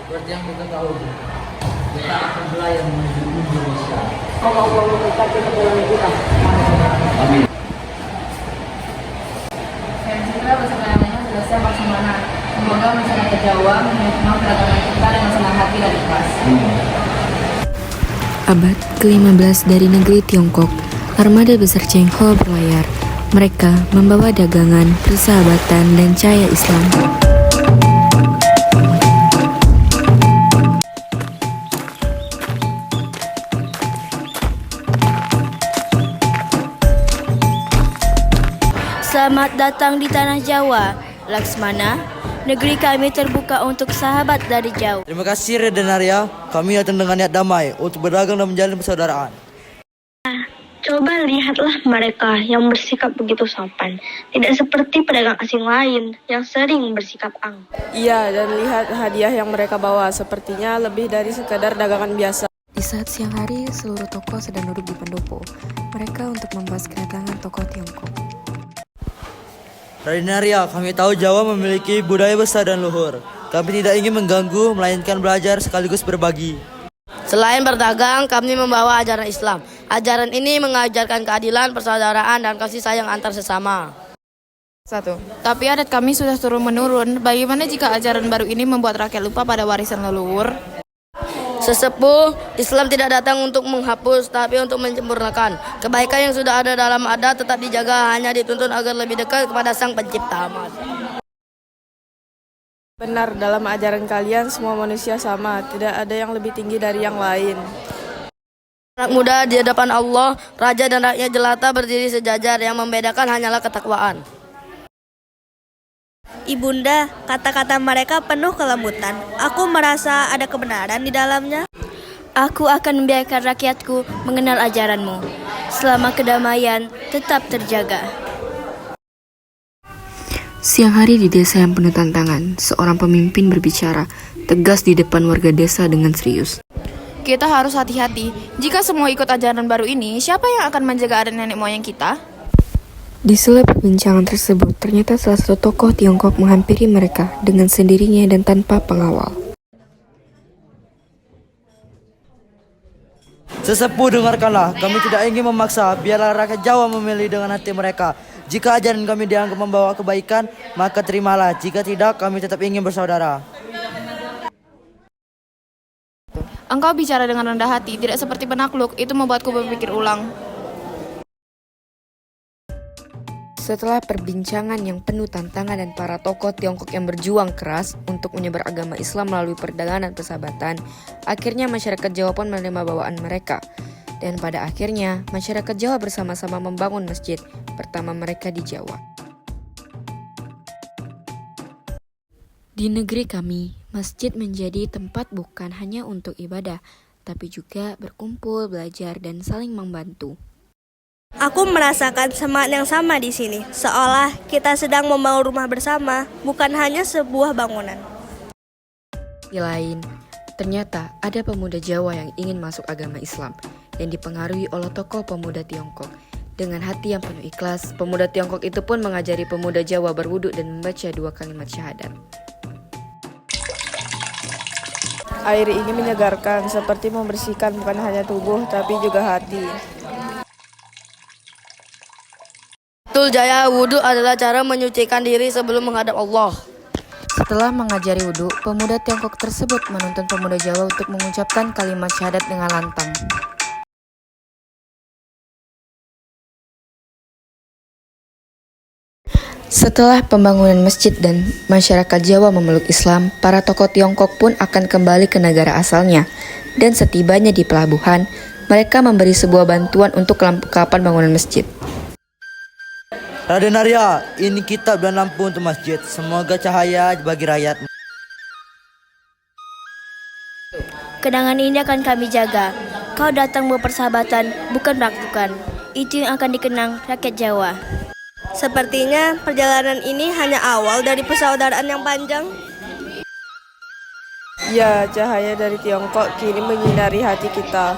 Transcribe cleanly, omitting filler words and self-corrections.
Seperti yang kita tahu, kita akan berlayar menuju Indonesia. Semoga Allah memberkati perjalanan kita. Amin. Dan juga bersama-sama selesai Laksamana. Semoga masyarakat Jawa menerima kedatangan kita dengan senang hati dan ikhlas. Abad ke-15 dari negeri Tiongkok, armada besar Cheng Ho berlayar. Mereka membawa dagangan, persahabatan, dan cahaya Islam. Selamat datang di tanah Jawa, Laksmana. Negeri kami terbuka untuk sahabat dari jauh. Terima kasih Raden Arya. Kami datang dengan niat damai untuk berdagang dan menjalin persaudaraan. Coba lihatlah mereka yang bersikap begitu sopan. Tidak seperti pedagang asing lain yang sering bersikap angkuh. Iya, dan lihat hadiah yang mereka bawa. Sepertinya lebih dari sekadar dagangan biasa. Di saat siang hari, seluruh tokoh sedang duduk di pendopo. Mereka untuk membahas kedatangan tokoh Tiongkok. Raden Arya, kami tahu Jawa memiliki budaya besar dan luhur. Kami tidak ingin mengganggu, melainkan belajar sekaligus berbagi. Selain berdagang, kami membawa ajaran Islam. Ajaran ini mengajarkan keadilan, persaudaraan, dan kasih sayang antar sesama. 1. Tapi adat kami sudah turun-menurun. Bagaimana jika ajaran baru ini membuat rakyat lupa pada warisan leluhur? Sesepuh, Islam tidak datang untuk menghapus, tapi untuk menyempurnakan. Kebaikan yang sudah ada dalam adat tetap dijaga, hanya dituntun agar lebih dekat kepada Sang Pencipta. Benar, dalam ajaran kalian semua manusia sama. Tidak ada yang lebih tinggi dari yang lain. Anak muda di hadapan Allah, raja dan rakyat jelata berdiri sejajar. Yang membedakan hanyalah ketakwaan. Ibunda, kata-kata mereka penuh kelembutan. Aku merasa ada kebenaran di dalamnya. Aku akan membiarkan rakyatku mengenal ajaranmu. Selama kedamaian tetap terjaga. Siang hari di desa yang penuh tantangan, seorang pemimpin berbicara, tegas di depan warga desa dengan serius. Kita harus hati-hati. Jika semua ikut ajaran baru ini, siapa yang akan menjaga adat nenek moyang kita? Di sela perbincangan tersebut, ternyata salah satu tokoh Tiongkok menghampiri mereka dengan sendirinya dan tanpa pengawal. Sesepuh, dengarkanlah, kami tidak ingin memaksa, biarlah rakyat Jawa memilih dengan hati mereka. Jika ajaran kami dianggap membawa kebaikan, maka terimalah. Jika tidak, kami tetap ingin bersaudara. Engkau bicara dengan rendah hati, tidak seperti penakluk. Itu membuatku berpikir ulang. Setelah perbincangan yang penuh tantangan dan para tokoh Tiongkok yang berjuang keras untuk menyebar agama Islam melalui perdagangan dan persahabatan, akhirnya masyarakat Jawa pun menerima bawaan mereka. Dan pada akhirnya, masyarakat Jawa bersama-sama membangun masjid pertama mereka di Jawa. Di negeri kami, masjid menjadi tempat bukan hanya untuk ibadah, tapi juga berkumpul, belajar, dan saling membantu. Aku merasakan semangat yang sama di sini, seolah kita sedang membangun rumah bersama, bukan hanya sebuah bangunan. Di lain, ternyata ada pemuda Jawa yang ingin masuk agama Islam, yang dipengaruhi oleh tokoh pemuda Tiongkok. Dengan hati yang penuh ikhlas, pemuda Tiongkok itu pun mengajari pemuda Jawa berwudu dan membaca 2 kalimat syahadat. Air ini menyegarkan, seperti membersihkan bukan hanya tubuh, tapi juga hati. Betul Jaya, wudhu adalah cara menyucikan diri sebelum menghadap Allah. Setelah mengajari wudu, pemuda Tiongkok tersebut menuntun pemuda Jawa untuk mengucapkan kalimat syahadat dengan lantang. Setelah pembangunan masjid dan masyarakat Jawa memeluk Islam, para tokoh Tiongkok pun akan kembali ke negara asalnya. Dan setibanya di pelabuhan, mereka memberi sebuah bantuan untuk kelengkapan bangunan masjid. Raden Arya, ini kitab dan lampu untuk masjid. Semoga cahaya bagi rakyat. Kenangan ini akan kami jaga. Kau datang berpersahabatan, bukan raktukan. Itu yang akan dikenang rakyat Jawa. Sepertinya perjalanan ini hanya awal dari persaudaraan yang panjang. Ya, cahaya dari Tiongkok kini menyinari hati kita.